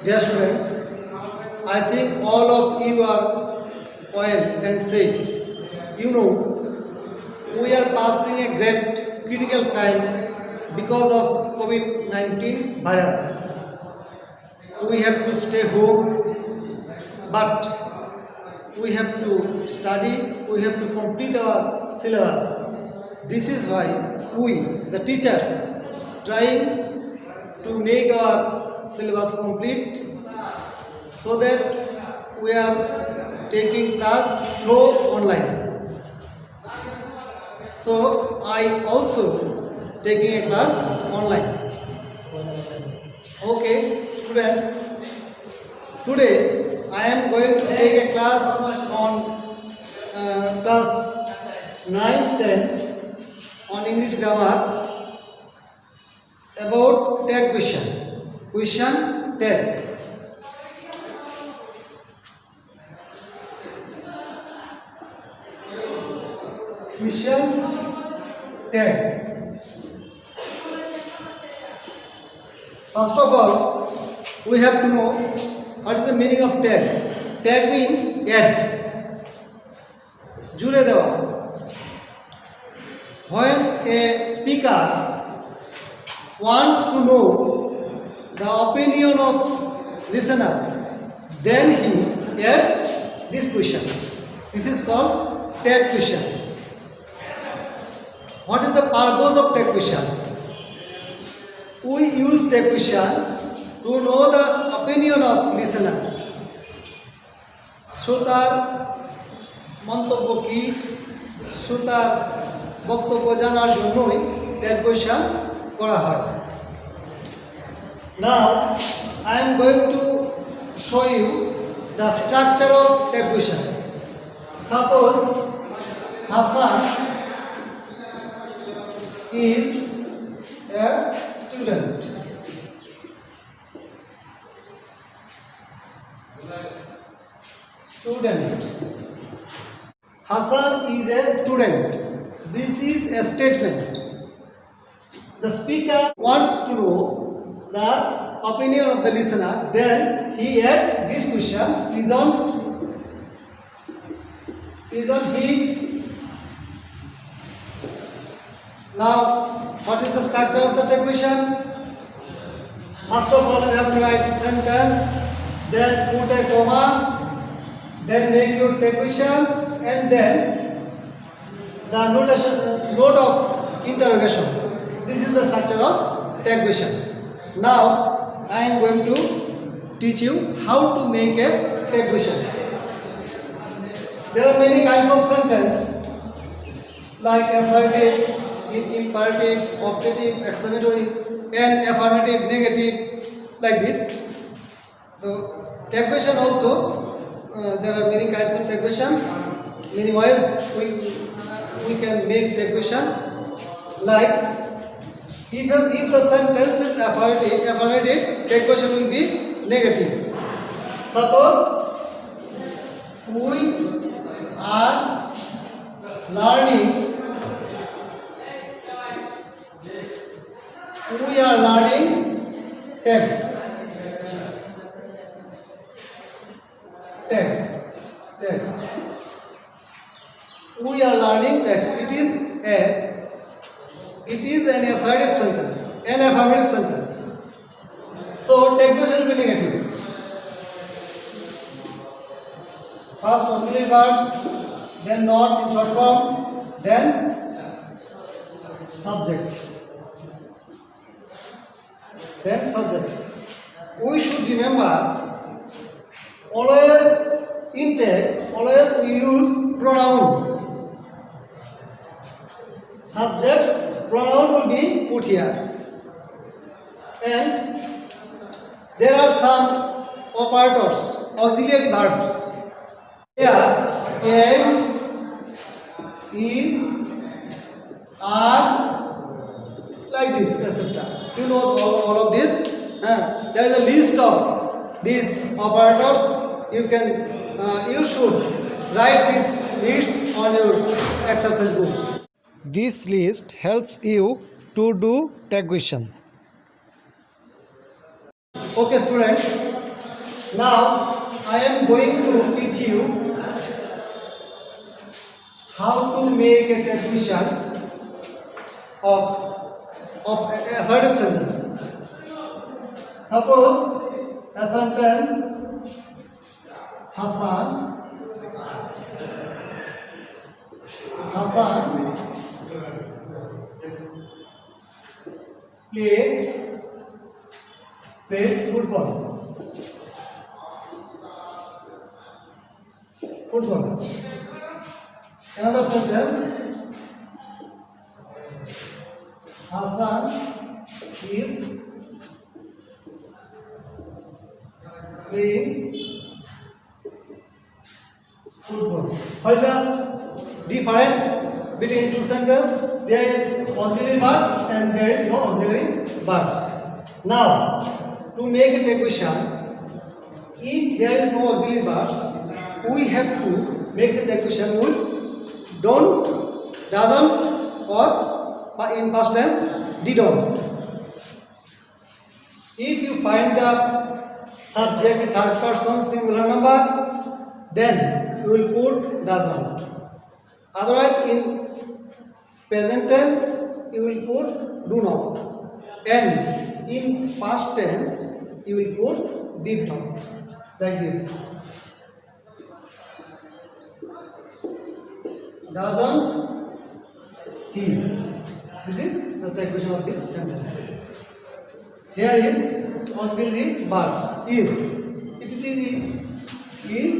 Dear students, I think all of you are well and safe. You know, we are passing a great critical time because of COVID-19 virus. We have to stay home, but we have to study, we have to complete our syllabus. This is why we, the teachers, trying to make our syllabus complete so that we are taking class through online. So I also taking a class online. Okay, students, today I am going to take a class on class 9, 10 on English grammar about tag question. Question tag. Question tag. First of all, we have to know what is the meaning of tag. Tag means add. জুড়ে দেওয়া. When a speaker wants to know the opinion of listener, then he adds this question. This is called tag question. What is the purpose of tag question? We use tag question to know the opinion of listener. শ্রোতার মন্তব্য কি, শ্রোতার বক্তব্য জানার জন্যই tag question করা হয়। Now I am going to show you the structure of tag question. Suppose Hassan is a student. Hassan is a student. This is a statement. The speaker wants to know the opinion of the listener. Then he adds this question: Isn't he? Now, what is the structure of the tag question? First of all, you have to write sentence, then put a comma, then make your tag question, and then the note of interrogation. This is the structure of tag question. Now I am going to teach you how to make a tag question. There are many kinds of sentence like assertive, imperative, optative, exclamatory, and affirmative, negative, like this. So tag question also. There are many kinds of tag question. Many ways we can make tag question. Like if the sentence is affirmative, tag question will be negative. Suppose we are learning tags. Tags. We are learning text. It is an assertive sentence, an affirmative sentence. So tag question will be negative. First auxiliary verb, then not in short form, then subject. We should remember always in tag, always we use pronoun. Subject's pronoun will be put here, and there are some operators, auxiliary verbs. Here, am, is, are, like this, etc. You know all of this. There is a list of these operators. You should write this list on your exercise book. This list helps you to do tag question. Okay students, Now I am going to teach you how to make a conclusion of a assertive sentence. Suppose a sentence, Hassan plays football. Another sentence, Hassan is playing football. What is the difference between two sentences? There is auxiliary verb and there is no auxiliary verbs. Now, to make a question, if there is no auxiliary verbs, we have to make the question with don't, doesn't, or in past tense, didn't. If you find the subject third person singular number, then you will put doesn't. Otherwise, in present tense, you will put do not. And in past tense, you will put did not. Like this. Doesn't he? This is the equation of this sentence. Here is auxiliary verbs. Is. If it is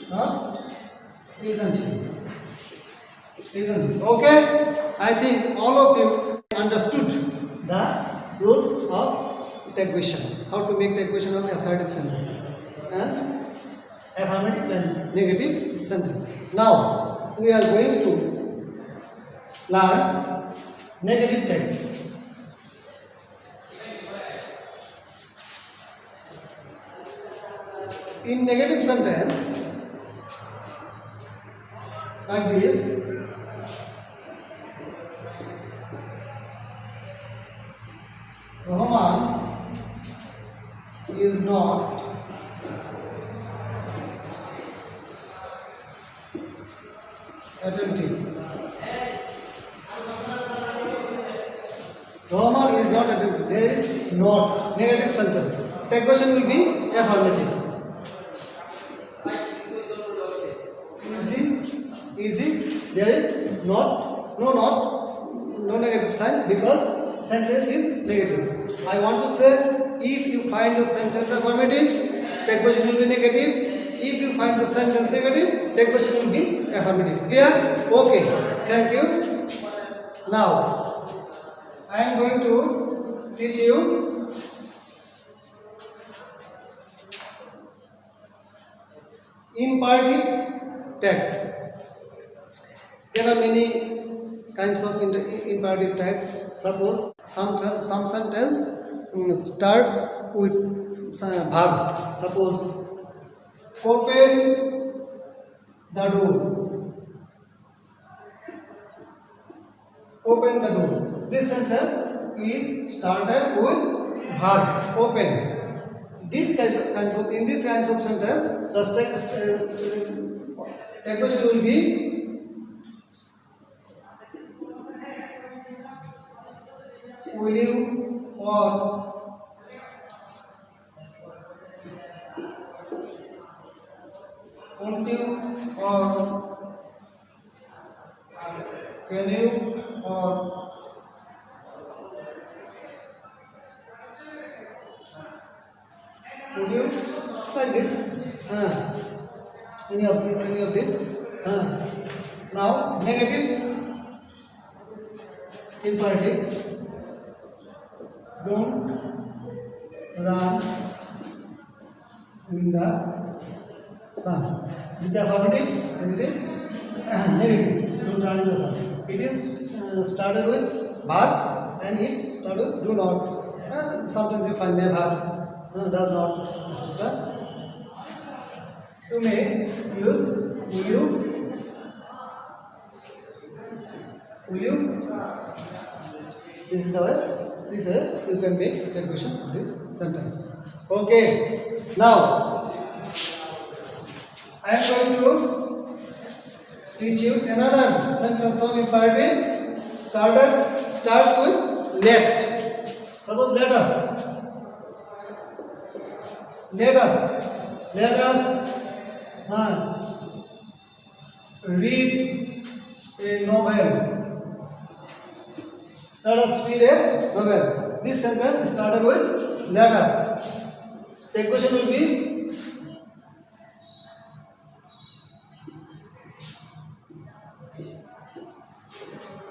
not, isn't he? Isn't he? Okay? I think all of you understood the rules of equation. How to make the equation of assertive sentence. Affirmative and negative sentence. Now we are going to learn negative tense. In negative sentence, like this, Rahman is not attentive. Rahman is not attentive. There is not negative sentence. The question will be affirmative. Easy. There is no negative sign because sentence is negative. I want to say, if you find the sentence affirmative, the question will be negative. If you find the sentence negative, the question will be affirmative. Clear? Okay. Thank you. Now, I am going to teach you imperative text. There are many kinds of imperative text. Suppose some sentence starts with verb. Suppose open the door. Open the door. This sentence is started with verb open. In this kinds of sentence, the question will be will you or won't you or can you or would you, like this. Any of this. Now negative imperative. Don't run in the sun. This is affirmative and it is negative. Don't run in the sun. It is started with verb and it started with do not. Sometimes you find never, does not, etc. You may use will you. This is the way. This way you can make a conclusion of this sentence. Okay. Now I am going to teach you another sentence of imperative. Starts with let. Suppose let us read a novel. Let us read a novel. This sentence started with let us. The question will be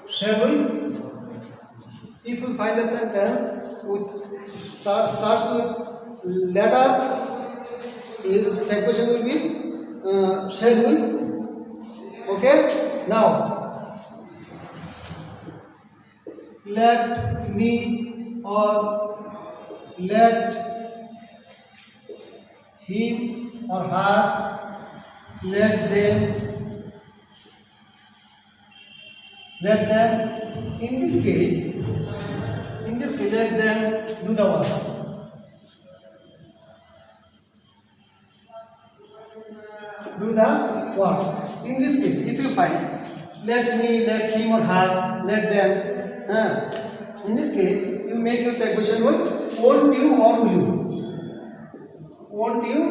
shall we? If we find a sentence with starts with let us, the question will be shall we? Okay. Now let me or let him or her, let them. In this case, let them do the work. In this case, if you find let me, let him or her, let them. In this case, you make your question with won't you or will you? Won't you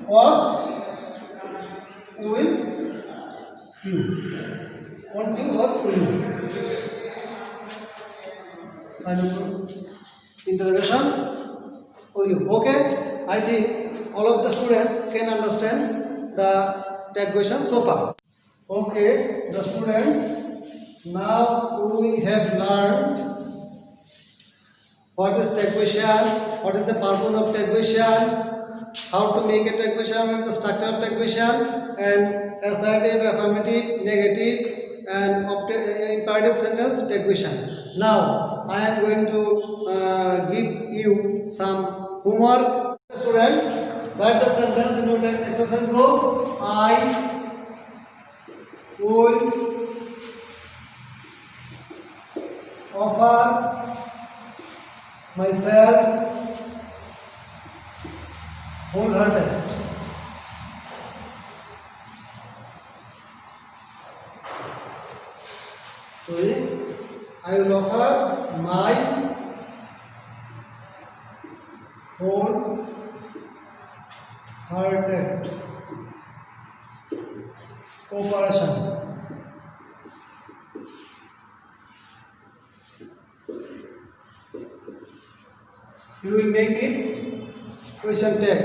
or will you? Won't you or will you? Sign up interrogation. Will you? Okay. I think all of the students can understand the tag question so far. Okay, the students, now we have learned what is tag question, what is the purpose of tag question, how to make a tag question, what is the structure of tag question, and assertive, affirmative, negative, and imperative sentence tag question. Now I am going to give you some homework. Students, write the sentence in your exercise book. I will offer myself wholehearted. I will offer my wholehearted cooperation. You will make it question tag.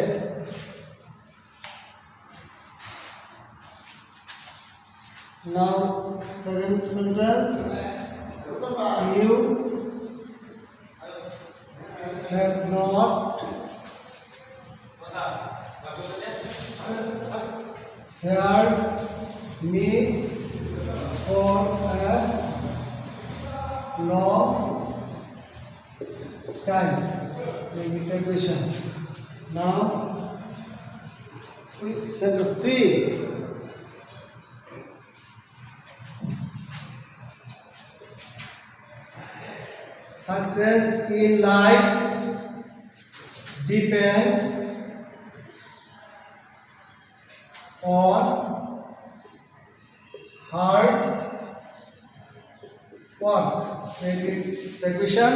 Now, second sentence. You have not heard me for a long time. Maybe take question. Now, sentence 3. Success in life depends on hard work. The question.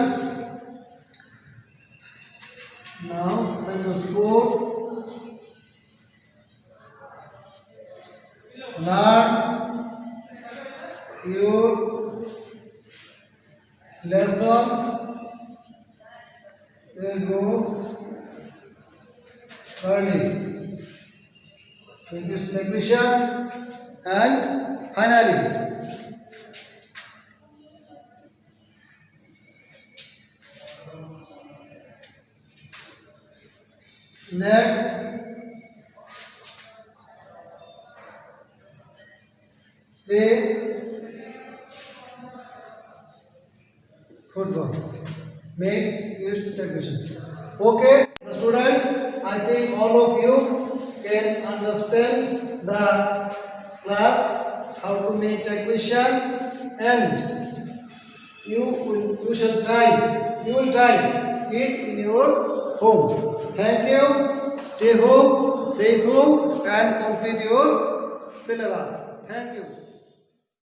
Now sentence 4. Learn your lesson will go early. English technician. And finally, let's play football. Make its technician. Okay, the students, I think all of you can understand the class, how to make technician, and you will try it in your home. Thank you. Stay home, safe home, and complete your syllabus. Thank you.